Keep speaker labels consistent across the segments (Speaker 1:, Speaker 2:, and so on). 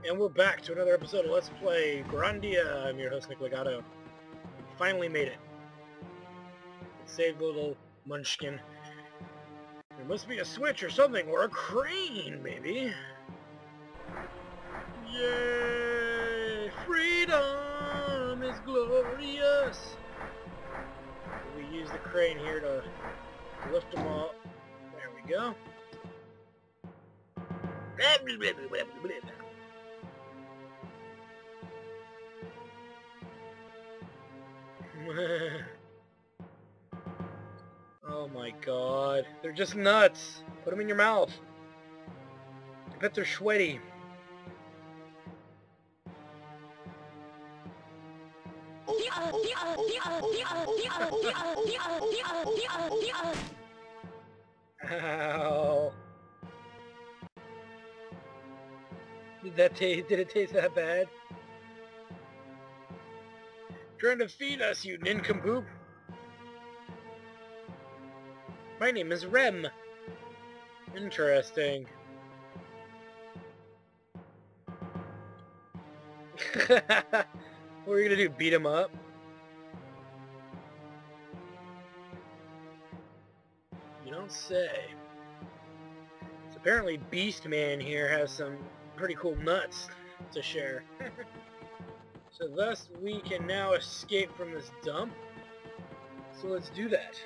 Speaker 1: And we're back to another episode of Let's Play Grandia. I'm your host, Nick Legato. Finally made it. Saved little munchkin. There must be a switch or something, or a crane, maybe. Yay! Freedom is glorious! We use the crane here to lift them all. There we go. Oh my god. They're just nuts. Put them in your mouth. I bet they're sweaty. Ow. Did it taste that bad? Trying to feed us, you nincompoop. My name is Rem. Interesting. What are you gonna do, beat him up? You don't say. So apparently Beast Man here has some pretty cool nuts to share. So thus we can now escape from this dump. So let's do that.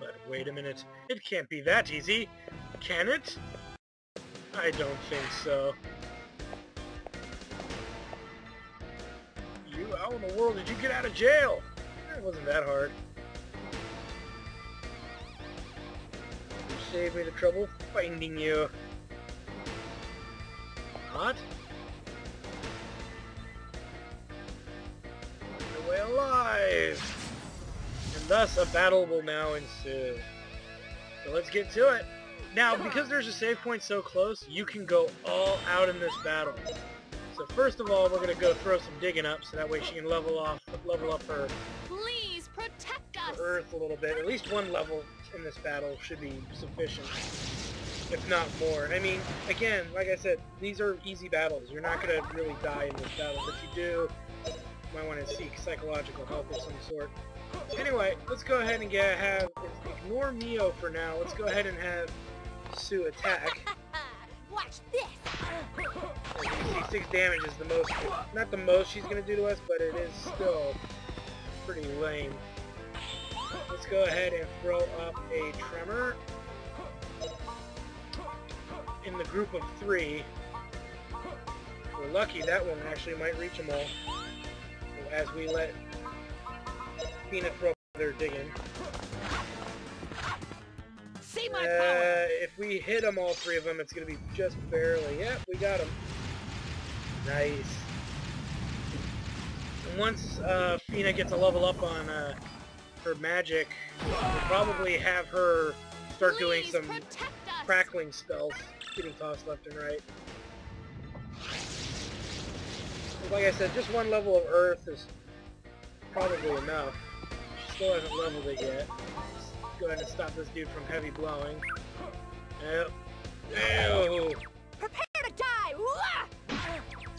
Speaker 1: But wait a minute, it can't be that easy, can it? I don't think so. You, how in the world did you get out of jail? It wasn't that hard. You saved me the trouble finding you. Not? No way alive! And thus a battle will now ensue. So let's get to it. Now, because there's a save point so close, you can go all out in this battle. So first of all, we're gonna go throw some digging up, so that way she can level up her
Speaker 2: Please protect us.
Speaker 1: earth a little bit. At least one level in this battle should be sufficient, if not more. I mean, again, like I said, these are easy battles. You're not gonna really die in this battle, but you do might want to seek psychological help of some sort. Anyway, let's go ahead and ignore Mio for now. Let's go ahead and have Sue attack.
Speaker 2: Watch this.
Speaker 1: As you can see, 6 damage is the most, not the most she's going to do to us, but it is still pretty lame. Let's go ahead and throw up a tremor in the group of 3. If we're lucky, that one actually might reach them all. So as we let Peanut throw their digging.
Speaker 2: See my power.
Speaker 1: If we hit them, all 3 of them, it's going to be just barely. Yep, we got them. Nice. And once Fina gets a level up on her magic, we'll probably have her start doing some crackling spells, getting tossed left and right. Like I said, just one level of Earth is probably enough. She still hasn't leveled it yet. Let's go ahead and stop this dude from heavy blowing. Yep. Ew.
Speaker 2: Prepare to die.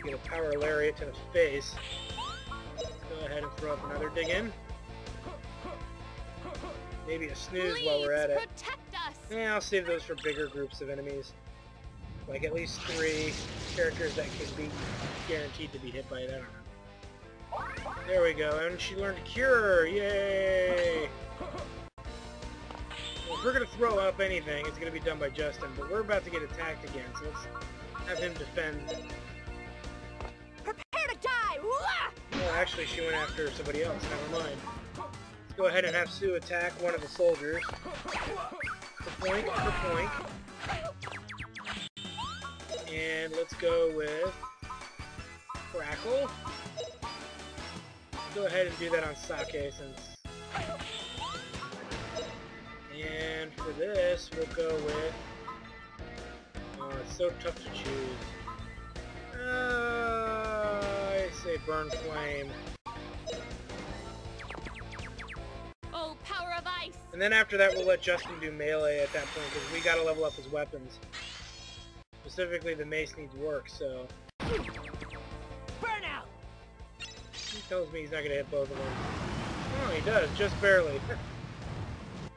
Speaker 1: Get a power lariat to the face. Let's go ahead and throw up another dig in. Maybe a snooze while we're at it.
Speaker 2: Protect us.
Speaker 1: Yeah, I'll save those for bigger groups of enemies. Like at least 3 characters that can be guaranteed to be hit by it. I don't know. There we go, and she learned to cure! Yay! Well, if we're going to throw up anything, it's going to be done by Justin, but we're about to get attacked again, so let's have him defend.
Speaker 2: Prepare to die.
Speaker 1: Oh, actually, she went after somebody else. Never mind. Let's go ahead and have Sue attack one of the soldiers. Kerpoink, kerpoink. And let's go with Crackle. Go ahead and do that on Sake since... And for this, we'll go with... Oh, it's so tough to choose. I say Burn Flame.
Speaker 2: Oh, power of ice.
Speaker 1: And then after that, we'll let Justin do melee at that point, because we gotta level up his weapons. Specifically, the mace needs work, so...
Speaker 2: Burnout!
Speaker 1: He tells me he's not gonna hit both of them. Oh, he does, just barely.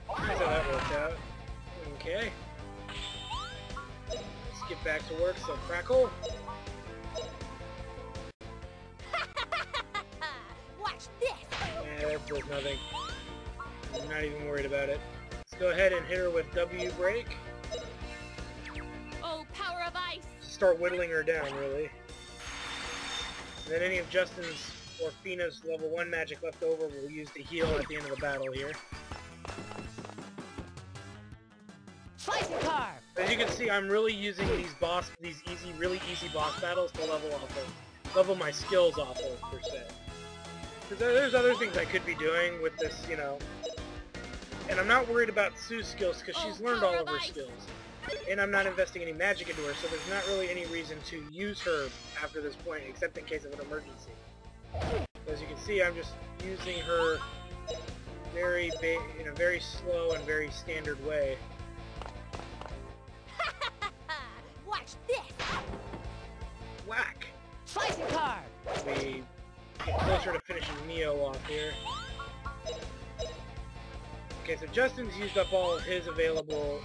Speaker 1: That's how that worked out. Okay. Let's get back to work, so crackle.
Speaker 2: Watch this!
Speaker 1: Yeah, that does nothing. I'm not even worried about it. Let's go ahead and hit her with W break.
Speaker 2: Oh, power of ice!
Speaker 1: Start whittling her down, really. And then any of Justin's or Fina's level 1 magic left over we'll use to heal at the end of the battle here.
Speaker 2: Slicing carve!
Speaker 1: As you can see, I'm really using these really easy boss battles to level my skills off of, per se. Because there's other things I could be doing with this, you know. And I'm not worried about Sue's skills because she's learned all of her skills. And I'm not investing any magic into her, so there's not really any reason to use her after this point, except in case of an emergency. As you can see, I'm just using her in a very slow and very standard way.
Speaker 2: Watch this!
Speaker 1: Whack!
Speaker 2: Slicing carve!
Speaker 1: We get closer to finishing Neo off here. Okay, so Justin's used up all of his available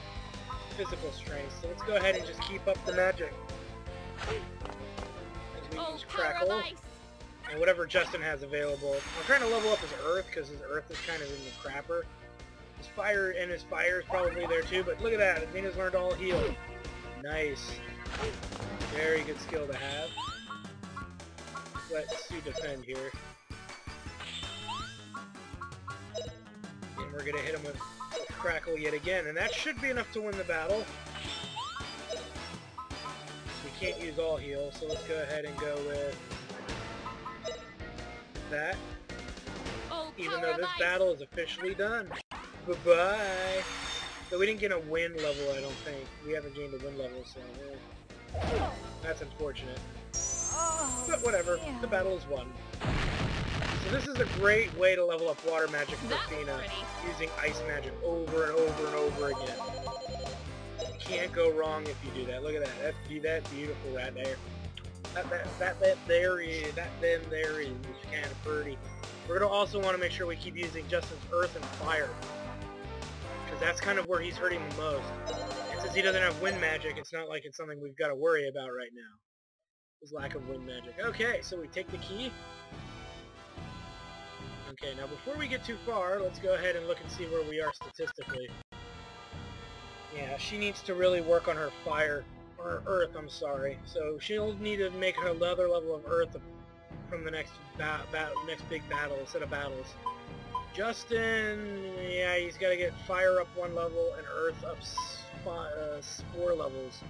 Speaker 1: physical strength, so let's go ahead and just keep up the magic. As we use Crackle, and whatever Justin has available. I'm trying to level up his Earth, because his Earth is kind of in the crapper. His Fire is probably there too, but look at that, Athena's learned all heal. Nice. Very good skill to have. Let Sue defend here. And we're gonna hit him with Crackle yet again, and that should be enough to win the battle. We can't use all heal, so let's go ahead and go with that.
Speaker 2: Oh,
Speaker 1: even though this battle is officially done. Bye-bye! So we didn't get a win level, I don't think. We haven't gained a win level, so that's unfortunate. But whatever, the battle is won. So this is a great way to level up water magic for Fina, using ice magic over and over and over again. You can't go wrong if you do that. Look at that. That's beautiful right there. That there is kind of pretty. We're going to also want to make sure we keep using Justin's Earth and Fire, because that's kind of where he's hurting the most. And since he doesn't have wind magic, it's not like it's something we've got to worry about right now. His lack of wind magic. Okay, so we take the key. Okay, now before we get too far, let's go ahead and look and see where we are statistically. Yeah, she needs to really work on her fire, or Earth, I'm sorry. So she'll need to make her another level of Earth from the next big battle, set of battles. Justin, yeah, he's got to get Fire up 1 level and Earth up 4 levels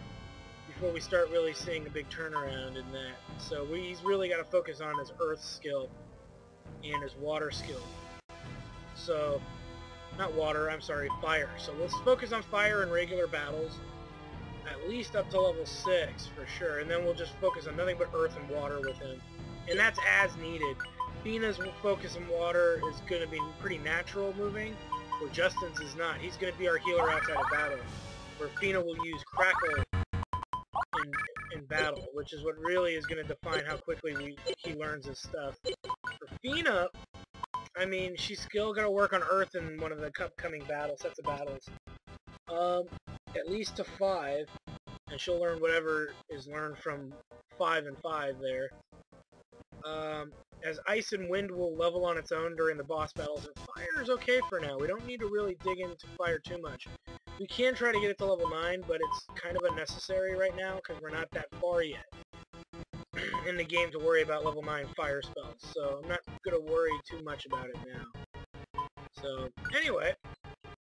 Speaker 1: before we start really seeing a big turnaround in that. So he's really got to focus on his Earth skill and his water skill. So, not water, I'm sorry, fire. So let's focus on fire in regular battles, at least up to level 6 for sure, and then we'll just focus on nothing but earth and water with him. And that's as needed. Fina's focus on water is going to be pretty natural moving, where Justin's is not. He's going to be our healer outside of battle, where Fina will use Crackle in battle, which is what really is going to define how quickly he learns his stuff. For Fina, I mean, she's still going to work on Earth in one of the upcoming sets of battles. At least to 5, and she'll learn whatever is learned from 5 and 5 there. As Ice and Wind will level on its own during the boss battles, and Fire is okay for now. We don't need to really dig into Fire too much. We can try to get it to level 9, but it's kind of unnecessary right now because we're not that far yet in the game to worry about level 9 fire spells. So I'm not going to worry too much about it now. So anyway,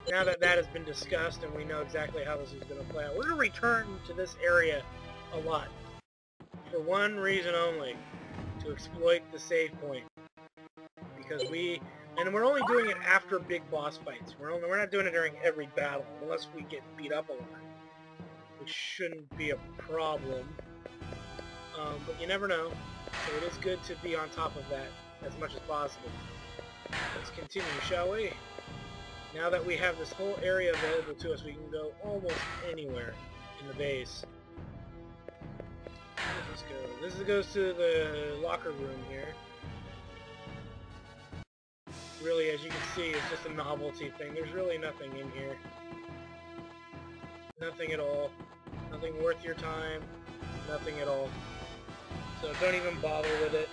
Speaker 1: now that that has been discussed and we know exactly how this is going to play out, we're going to return to this area a lot. For one reason only, to exploit the save point. Because and we're only doing it after big boss fights. We're not doing it during every battle, unless we get beat up a lot, which shouldn't be a problem. But you never know, so it is good to be on top of that as much as possible. Let's continue, shall we? Now that we have this whole area available to us, we can go almost anywhere in the base. go. This goes to the locker room here. Really, as you can see, it's just a novelty thing. There's really nothing in here. Nothing at all. Nothing worth your time. Nothing at all. So don't even bother with it.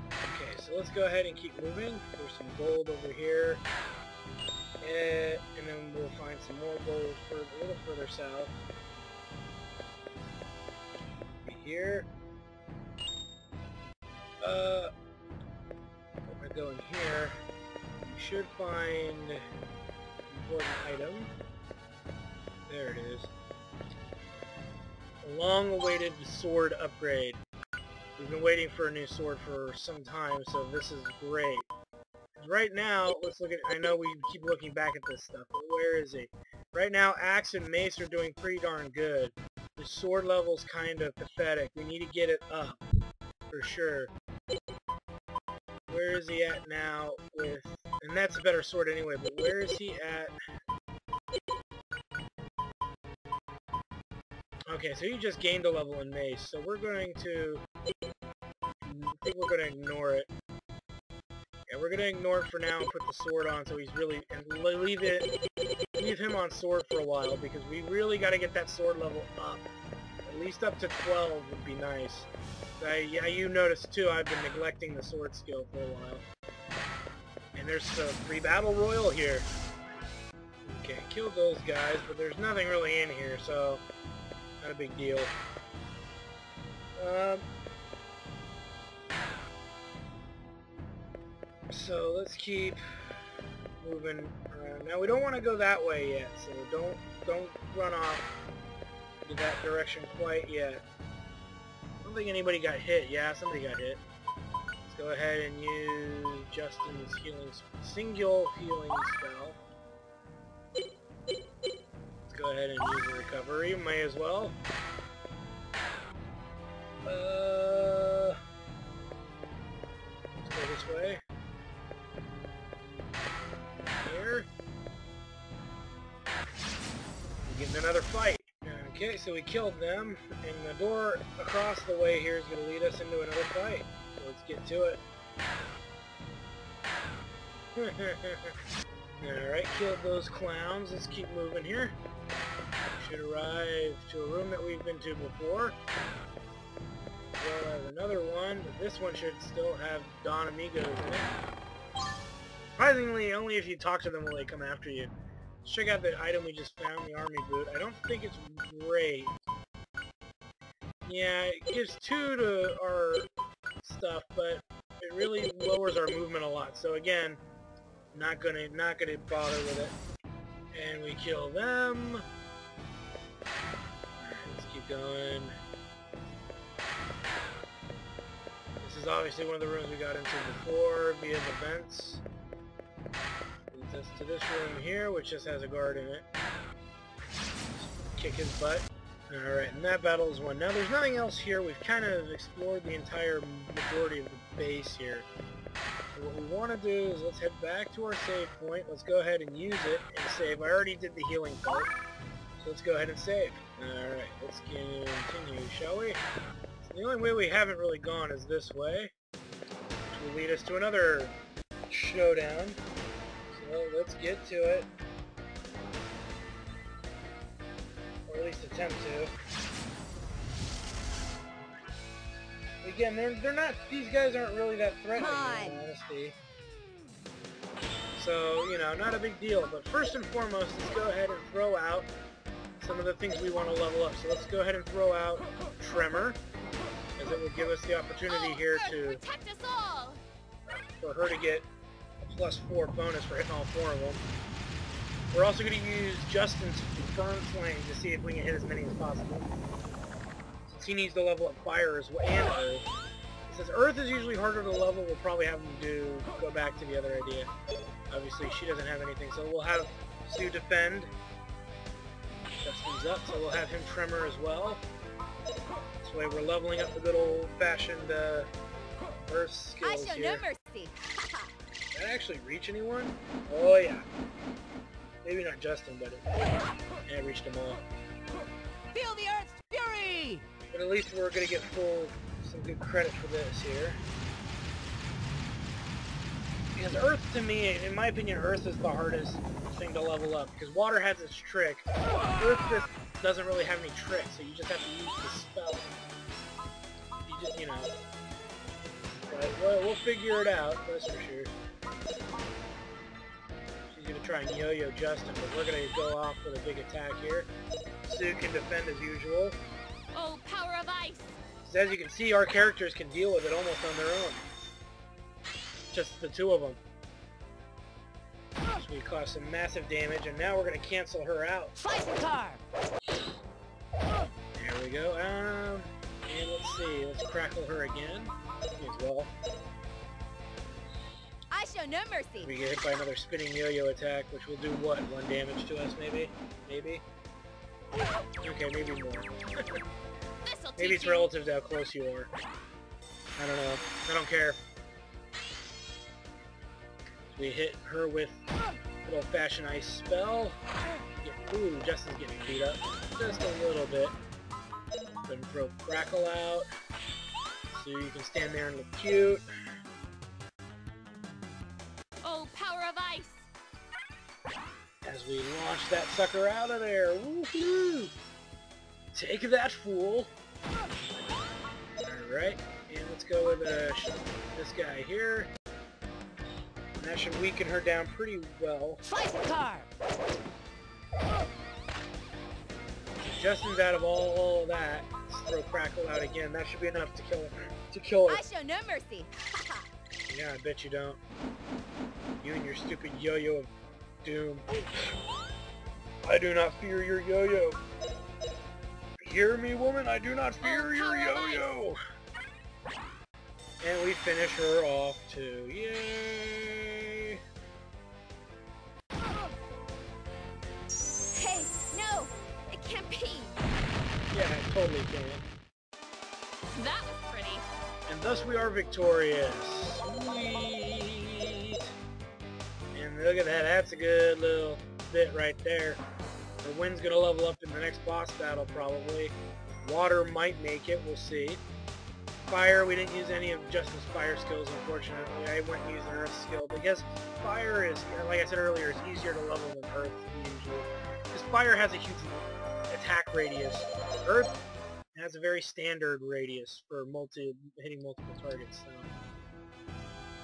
Speaker 1: Okay, so let's go ahead and keep moving. There's some gold over here. And then we'll find some more gold a little further south. Here. If I go in here, you should find an important item. There it is. A long-awaited sword upgrade. We've been waiting for a new sword for some time, so this is great. Right now, let's look at, I know we keep looking back at this stuff, but where is he? Right now, axe and mace are doing pretty darn good. The sword level's kind of pathetic. We need to get it up, for sure. Where is he at now with, and that's a better sword anyway, but where is he at? Okay, so he just gained a level in mace, so we're going to, I think we're going to ignore it. Yeah, we're going to ignore it for now and put the sword on so he's really, and leave him on sword for a while, because we really got to get that sword level up. At least up to 12 would be nice. Yeah, you noticed too, I've been neglecting the sword skill for a while. And there's a free battle royal here. Okay, killed those guys, but there's nothing really in here, so not a big deal. So let's keep moving around. Now we don't want to go that way yet, so don't run off to that direction quite yet. I don't think anybody got hit. Yeah, somebody got hit. Let's go ahead and use Justin's single healing spell. Let's go ahead and use the recovery. May as well. Let's go this way. Here. We're getting another fight. Okay, so we killed them, and the door across the way here is going to lead us into another fight. So let's get to it. Alright, killed those clowns. Let's keep moving here. We should arrive to a room that we've been to before. We'll have another one, but this one should still have Don Amigos in it. Surprisingly, only if you talk to them will they come after you. Let's check out the item we just found, the army boot. I don't think it's great. Yeah, it gives 2 to our stuff, but it really lowers our movement a lot. So again, not gonna bother with it. And we kill them. Alright, let's keep going. This is obviously one of the rooms we got into before via the vents. Leads us to this room here, which just has a guard in it. Kick his butt. Alright, and that battle is won. Now there's nothing else here. We've kind of explored the entire majority of the base here. So what we want to do is let's head back to our save point. Let's go ahead and use it and save. I already did the healing part. So let's go ahead and save. Alright, let's continue, shall we? So the only way we haven't really gone is this way, which will lead us to another showdown. So let's get to it. Or at least attempt to. Again, they're not, these guys aren't really that threatening, in all honesty. So, you know, not a big deal. But first and foremost, let's go ahead and throw out some of the things we want to level up. So let's go ahead and throw out Tremor, as it will give us the opportunity here to,
Speaker 2: protect us all.
Speaker 1: for her to get a +4 bonus for hitting all 4 of them. We're also going to use Justin's Burn Flame to see if we can hit as many as possible. Since he needs to level up Fire as well, and Earth. Since Earth is usually harder to level, we'll probably have him go back to the other idea. Obviously, she doesn't have anything, so we'll have Sue defend. Justin's up, so we'll have him Tremor as well. This way we're leveling up the good old-fashioned Earth skills
Speaker 2: I show
Speaker 1: here.
Speaker 2: no mercy.
Speaker 1: Did that actually reach anyone? Oh yeah. Maybe not Justin, but it reached them all.
Speaker 2: mercy!
Speaker 1: But at least we're gonna get some good credit for this here. Because Earth, to me, in my opinion, Earth is the hardest thing to level up. Because water has its trick. Earth just doesn't really have any tricks, so you just have to use the spell. You just, you know. But we'll figure it out, that's for sure. She's gonna try and yo-yo Justin, but we're gonna go off with a big attack here. Sue can defend as usual.
Speaker 2: Oh, power of ice!
Speaker 1: As you can see, our characters can deal with it almost on their own. Just the two of them. So we caused some massive damage, and now we're going to cancel her out.
Speaker 2: Slicing car!
Speaker 1: There we go. And let's see. Let's crackle her again. Me as well.
Speaker 2: I show no mercy!
Speaker 1: We get hit by another spinning yo-yo attack, which will do what? 1 damage to us, maybe? Maybe? Okay, maybe more. Maybe it's relative to how close you are. I don't know. I don't care. We hit her with good old-fashioned ice spell. Ooh, Justin's getting beat up just a little bit. Then throw Crackle out, so you can stand there and look cute.
Speaker 2: Oh, power of ice!
Speaker 1: As we launch that sucker out of there. Woohoo! Take that, fool! Alright, and let's go with this guy here. That should weaken her down pretty well.
Speaker 2: Slicing car!
Speaker 1: Justin's out of all of that. Let's throw Crackle out again. That should be enough to kill her.
Speaker 2: I show no mercy!
Speaker 1: Yeah, I bet you don't. You and your stupid yo-yo of doom. I do not fear your yo-yo. Hear me, woman? I do not fear your yo-yo. And we finish her off too. Yay!
Speaker 2: Hey, no! It can't be!
Speaker 1: Yeah, it totally can.
Speaker 2: That was pretty.
Speaker 1: And thus we are victorious. Sweet! And look at that, that's a good little bit right there. The wind's gonna level up in the next boss battle probably. Water might make it, we'll see. Fire, we didn't use any of Justin's fire skills, unfortunately. I went and used an earth skill, because fire is, like I said earlier, is easier to level than earth usually. Because fire has a huge attack radius. Earth has a very standard radius for hitting multiple targets. So.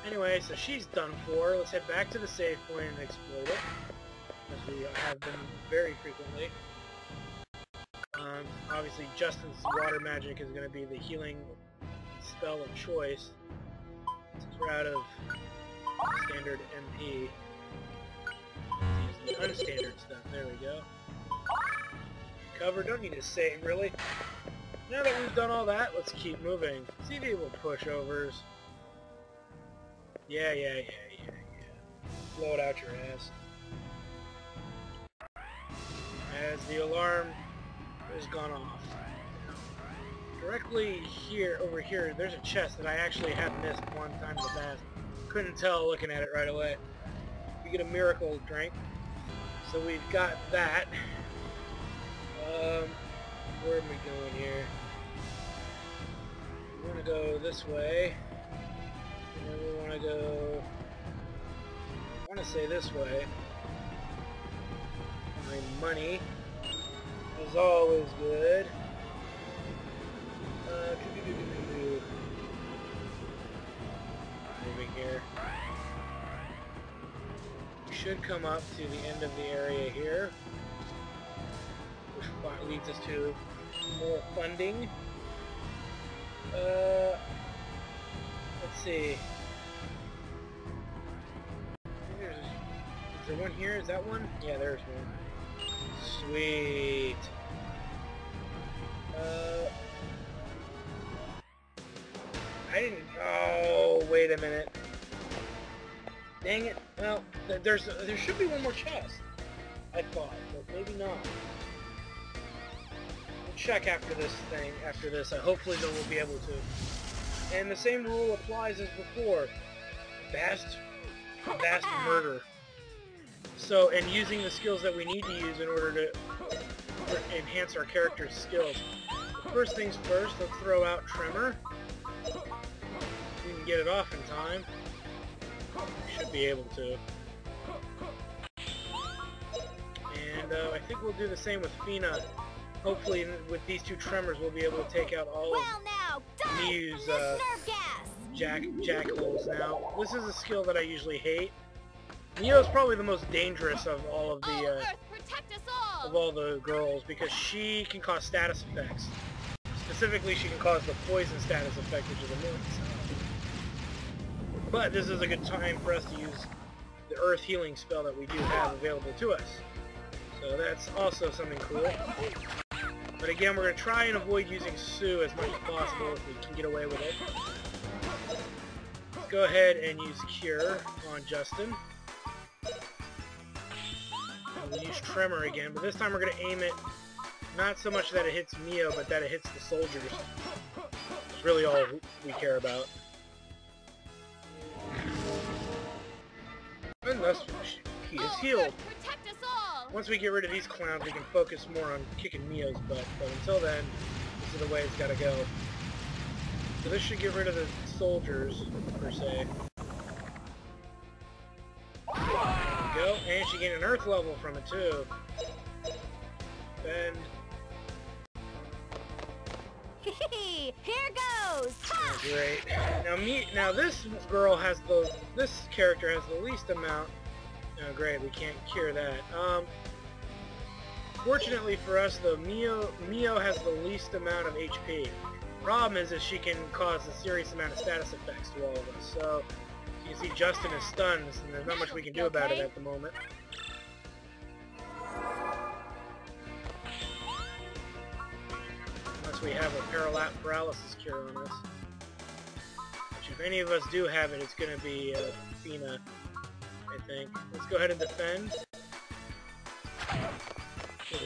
Speaker 1: Anyway, so she's done for. Let's head back to the save point and exploit it, as we have been very frequently. Obviously, Justin's water magic is going to be the healing spell of choice, since we're out of standard MP. Let's use the unstandard stuff. There we go. Cover, don't need to save, really. Now that we've done all that, let's keep moving. CD will pushovers. Yeah. Blow it out your ass. As the alarm has gone off. Directly here, over here, there's a chest that I actually have missed one time in the past. Couldn't tell looking at it right away. We get a miracle drink. So we've got that. Where am we going here? We want to go this way. And then we want to go... I want to say this way. My money is always good. Moving here. We should come up to the end of the area here, which leads us to more funding. Let's see. Is there one here? Is that one? Yeah, there's one. Sweet. I didn't... Oh, wait a minute. Dang it. Well, there should be one more chest, I thought, but maybe not. We'll check after this thing. After this, hopefully we'll be able to. And the same rule applies as before. Vast murder. So, and using the skills that we need to use in order to enhance our character's skills. first things first, let's throw out Tremor. We can get it off in time. Should be able to. And I think we'll do the same with Fina. Hopefully with these two Tremors we'll be able to take out all of Mew's jackholes. Now, this is a skill that I usually hate. Mio's probably the most dangerous of all of the girls because she can cause status effects. Specifically, she can cause the poison status effect, which is annoying. But this is a good time for us to use the Earth Healing spell that we do have available to us. So that's also something cool. But again, we're going to try and avoid using Sue as much as possible if we can get away with it. Let's go ahead and use Cure on Justin. And we'll use Tremor again, but this time we're going to aim it not so much that it hits Mio, but that it hits the soldiers. That's really all we care about. And thus, he is healed. Once we get rid of these clowns, we can focus more on kicking Mio's butt. But until then, this is the way it's got to go. So this should get rid of the soldiers, per se. There we go. And she gained an Earth level from it, too. Bend.
Speaker 2: Here goes!
Speaker 1: Oh, great. Now this girl has this character has the least amount. Oh, great, we can't cure that. Fortunately for us, though, Mio has the least amount of HP. Problem is she can cause a serious amount of status effects to all of us. So you can see Justin is stunned, and there's not much we can do about it at the moment. Unless we have a paralysis cure on us. Which if any of us do have it, it's going to be Fina, I think. Let's go ahead and defend.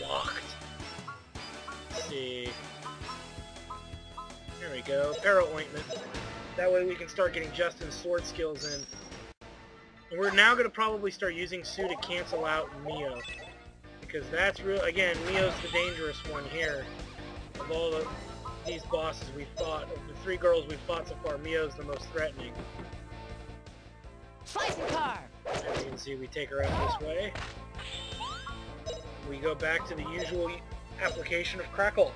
Speaker 1: Blocked. Let's see. There we go. Para Ointment. That way we can start getting Justin's sword skills in. And we're now going to probably start using Sue to cancel out Mio. Because that's real. Again, Mio's the dangerous one here. Of all of these bosses we fought, of the 3 girls we've fought so far, Mio's the most threatening.
Speaker 2: Slicing car!
Speaker 1: As you can see, we take her out this way. We go back to the usual application of Crackle.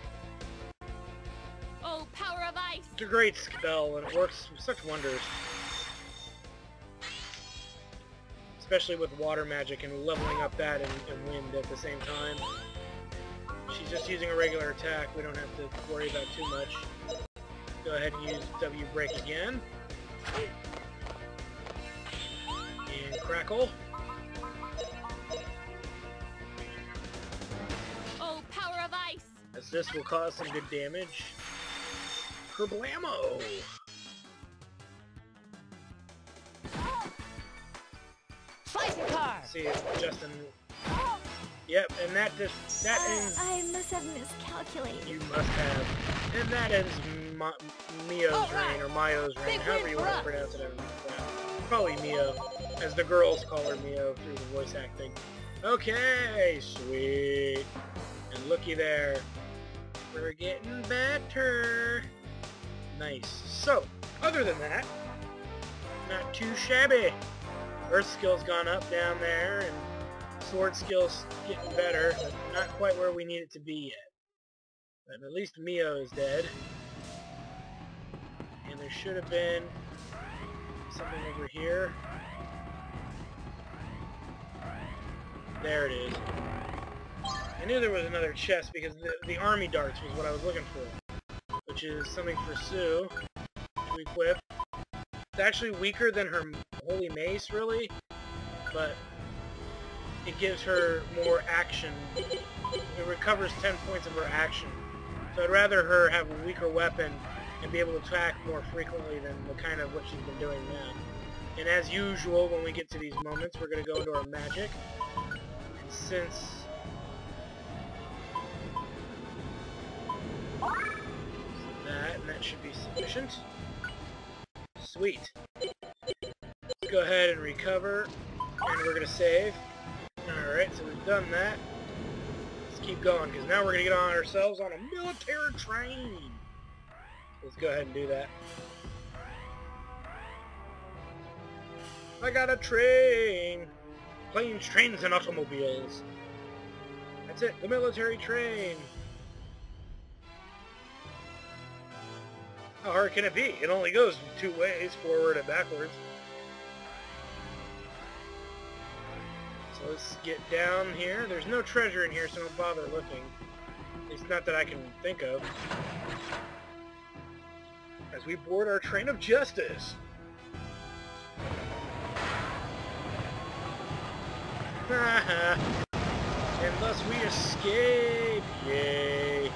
Speaker 2: Oh, power of ice!
Speaker 1: It's a great spell, and it works with such wonders. Especially with water magic and leveling up that and wind at the same time. She's just using a regular attack. We don't have to worry about too much. Go ahead and use W Break again. And Crackle.
Speaker 2: Oh, power of ice!
Speaker 1: As this will cause some good damage. Kerblamo!
Speaker 2: Slicing car!
Speaker 1: See if Justin... Yep, and that ends...
Speaker 2: I must have miscalculated.
Speaker 1: You must have. And that ends Mio's reign, or Mio's reign, however you want to pronounce it. Probably Mio, as the girls call her Mio through the voice acting. Okay, sweet. And looky there. We're getting better. Nice. So, other than that, not too shabby. Earth skill's gone up down there, and sword skill's getting better, but not quite where we need it to be yet. But at least Mio is dead. And there should have been something over here. There it is. I knew there was another chest because the army darts was what I was looking for. Which is something for Sue to equip. It's actually weaker than her holy mace, really. But it gives her more action. It recovers 10 points of her action. So I'd rather her have a weaker weapon and be able to attack more frequently than the kind of what she's been doing now. And as usual, when we get to these moments, we're going to go into our magic. And since... that should be sufficient. Sweet. Let's go ahead and recover. And we're going to save. Alright, so we've done that. Let's keep going, because now we're going to get on ourselves on a military train. Let's go ahead and do that. I got a train. Planes, trains, and automobiles. That's it, the military train. How hard can it be? It only goes two ways, forward and backwards. So let's get down here. There's no treasure in here, so don't bother looking. At least not that I can think of. As we board our train of justice. And thus we escape. Yay.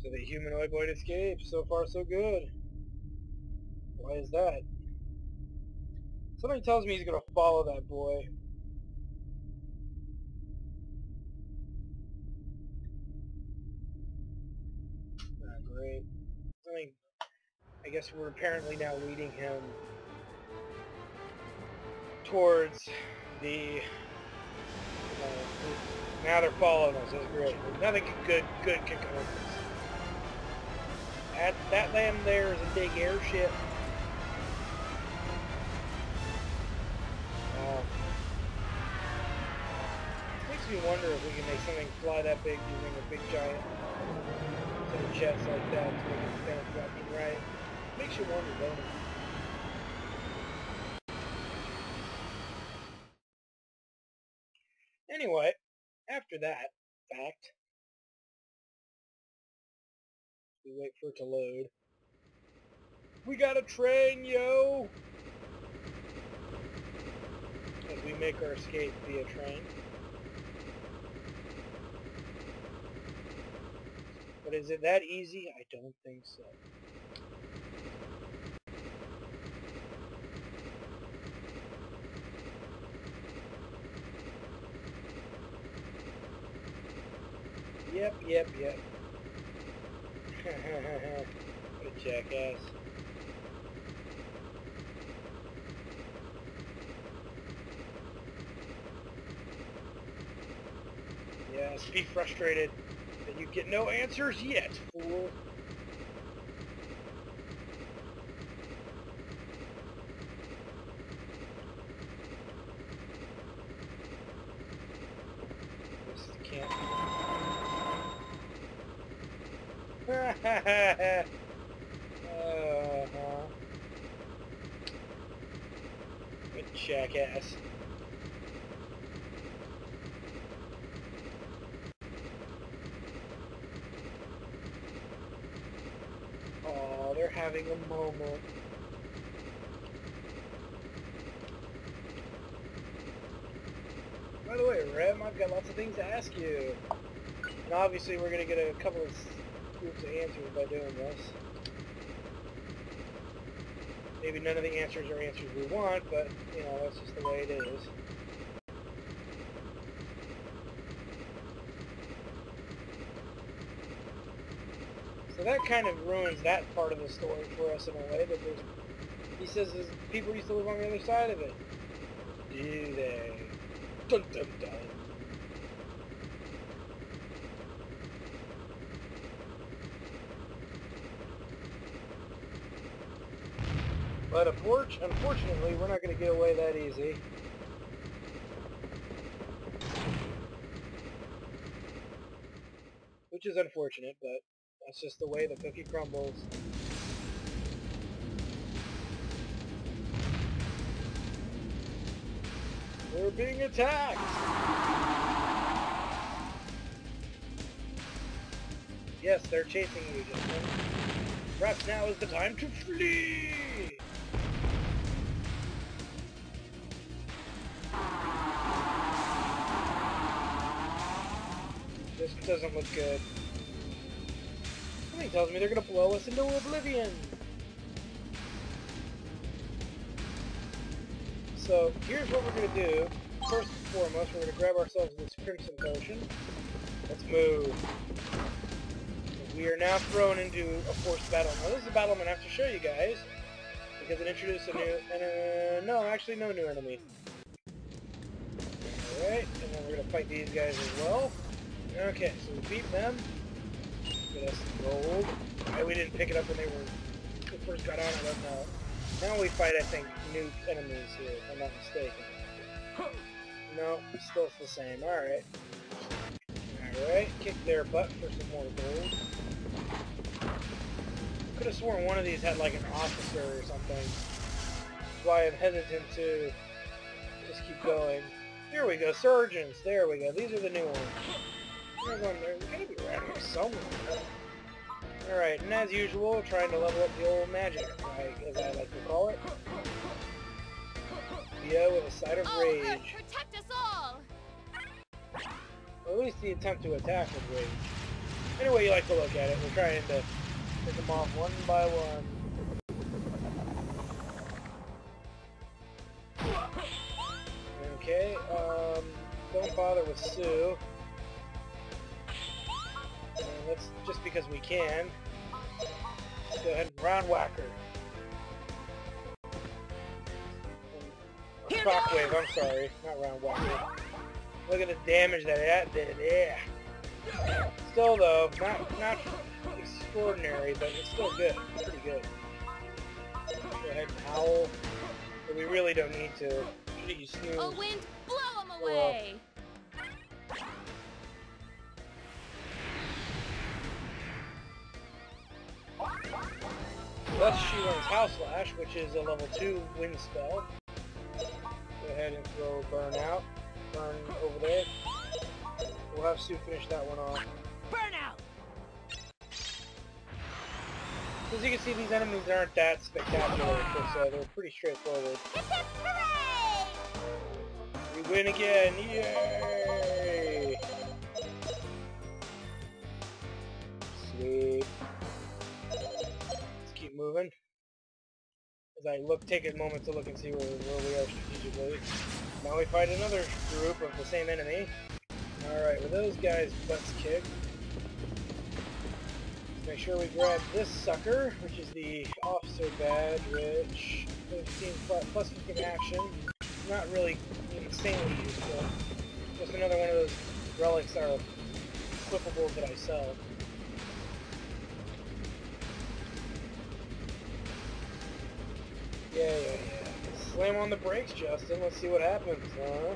Speaker 1: So the humanoid boy escapes. So far so good. Why is that? Somebody tells me he's gonna follow that boy. Ah, great. I guess we're apparently now leading him towards the... now they're following us. That's great. Nothing good can come of this. That land there is a big airship. Makes me wonder if we can make something fly that big using a big giant sort of jets like that to make it stand fucking right. Makes you wonder, don't it? Anyway, after that fact, we wait for it to load. We got a train, yo! As we make our escape via train. But is it that easy? I don't think so. Yep. What a jackass. Yes, be frustrated that you get no answers yet, fool. This can't be. Good jackass. Oh, they're having a moment. By the way, Rem, I've got lots of things to ask you. And obviously we're going to get a couple of groups of answers by doing this. Maybe none of the answers are answers we want, but, you know, that's just the way it is. So that kind of ruins that part of the story for us in a way, but there's, he says people used to live on the other side of it. Do they? Dun dun dun. But unfortunately, we're not going to get away that easy. Which is unfortunate, but that's just the way the cookie crumbles. We're being attacked! Yes, they're chasing you, gentlemen. Perhaps now is the time to flee! This doesn't look good. Something tells me they're gonna blow us into oblivion. So here's what we're gonna do. First and foremost, we're gonna grab ourselves this crimson potion. Let's move. We are now thrown into a forced battle. Now this is a battle I'm gonna have to show you guys. because it introduced a new... no, actually no new enemy. Alright, and then we're going to fight these guys as well. Okay, so we beat them. Get us some gold. Why we didn't pick it up when we first got on, I don't know. Now we fight, I think, new enemies here, if I'm not mistaken. No, still it's the same. Alright. Alright, kick their butt for some more gold. Could have sworn one of these had like an officer or something. That's why I'm hesitant to just keep going. Here we go, surgeons. There we go. These are the new ones. They're gonna be around here somewhere. Alright, and as usual, trying to level up the old magic, as I like to call it. Yeah, with a side of rage.
Speaker 2: Earth, protect us all!
Speaker 1: Or at least the attempt to attack with rage. Anyway you like to look at it, we're trying to pick them off one by one. Okay, don't bother with Sue. Let's, just because we can, let's go ahead and round whack her. Shockwave, I'm sorry, not round whack her. Look at the damage that did, yeah. Still though, not extraordinary, but it's still good, it's pretty good. Go ahead and howl, but we really don't need to. Should use snooze.
Speaker 2: Oh, wind, blow them away!
Speaker 1: Thus she learns House Slash, which is a level 2 wind spell. Go ahead and throw Burn out. Burn over there. We'll have Sue finish that one off.
Speaker 2: Burn out!
Speaker 1: As you can see, these enemies aren't that spectacular, so they're pretty straightforward.
Speaker 2: Hooray!
Speaker 1: We win again! Yay! Sweet. Let's keep moving. As I take a moment to look and see where we are strategically. Now we fight another group of the same enemy. Alright, with those guys' butts kicked, let's make sure we grab this sucker, which is the officer badge, which 15 plus 15 action. Not really insanely useful. Just another one of those relics that are flippables that I sell. Yeah. Slam on the brakes, Justin. Let's see what happens, huh?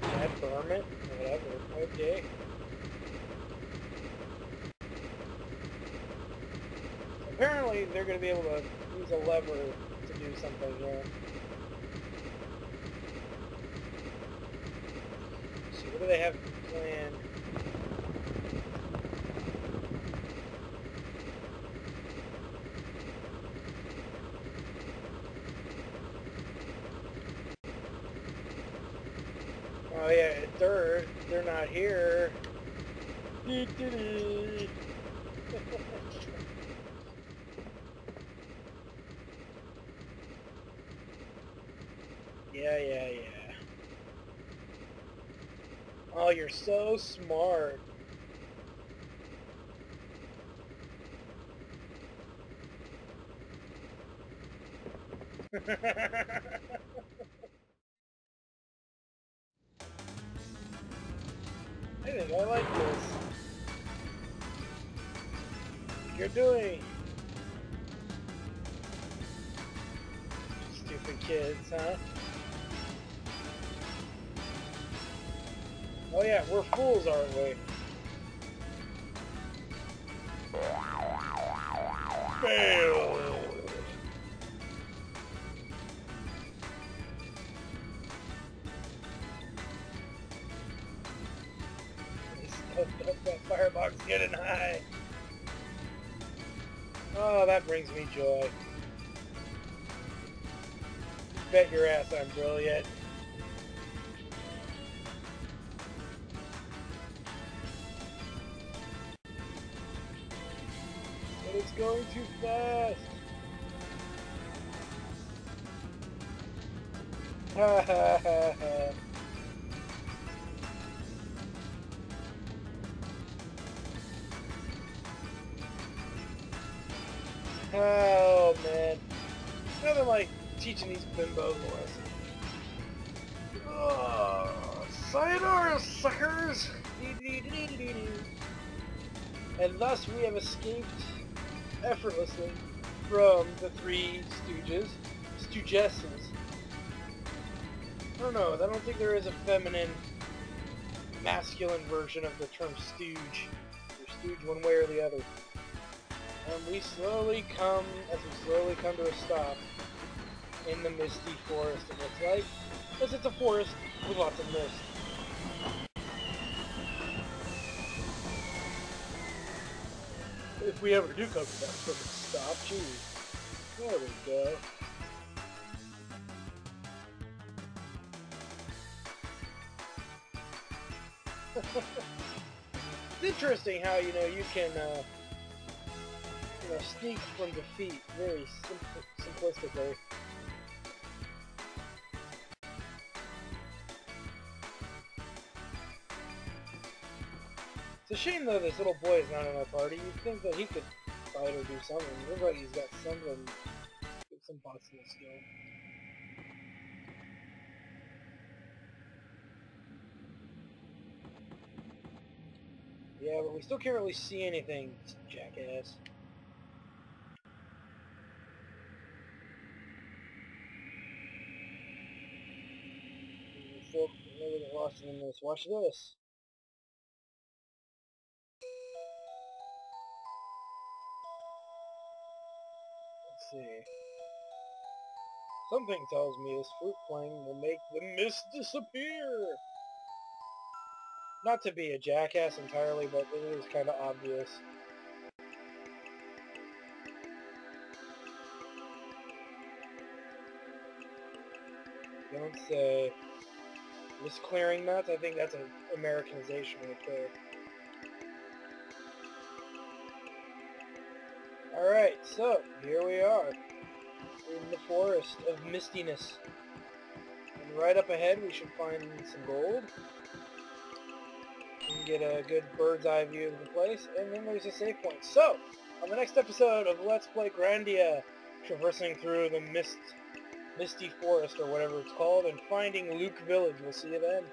Speaker 1: That burn it? Whatever. Okay. Apparently, they're going to be able to use a lever to do something here. Let's see, what do they have planned? Oh yeah, they're not here. Yeah. Oh, you're so smart. I think I like this. What you're doing? Stupid kids, huh? Oh yeah, we're fools, aren't we? Fail! That firebox getting high. Oh, that brings me joy. Bet your ass I'm brilliant. But it's going too fast. Ha ha ha ha. Oh, man. Nothing like teaching these bimbos a lesson. Sayonara, suckers! And thus we have escaped effortlessly from the three stoogesses. I don't know, I don't think there is a feminine, masculine version of the term stooge. Or stooge one way or the other. And we slowly come to a stop in the misty forest, it looks like. Because it's a forest with lots of mist. If we ever do come to that perfect stop, geez. There we go. It's interesting how, you can, sneak from defeat very simplistically. It's a shame, though, this little boy is not in our party. You'd think that he could fight or do something. Looks like he's got some possible skill. Yeah, but we still can't really see anything, jackass. Maybe get lost in this. Watch this. Let's see. Something tells me this flute playing will make the mist disappear. Not to be a jackass entirely, but it is kind of obvious. Don't say. This clearing nuts, I think that's an Americanization right there. Alright, so, here we are. In the forest of mistiness. And right up ahead we should find some gold. We can get a good bird's eye view of the place, and then there's a save point. So, on the next episode of Let's Play Grandia, traversing through the misty forest, or whatever it's called, and finding Luke Village. We'll see you then.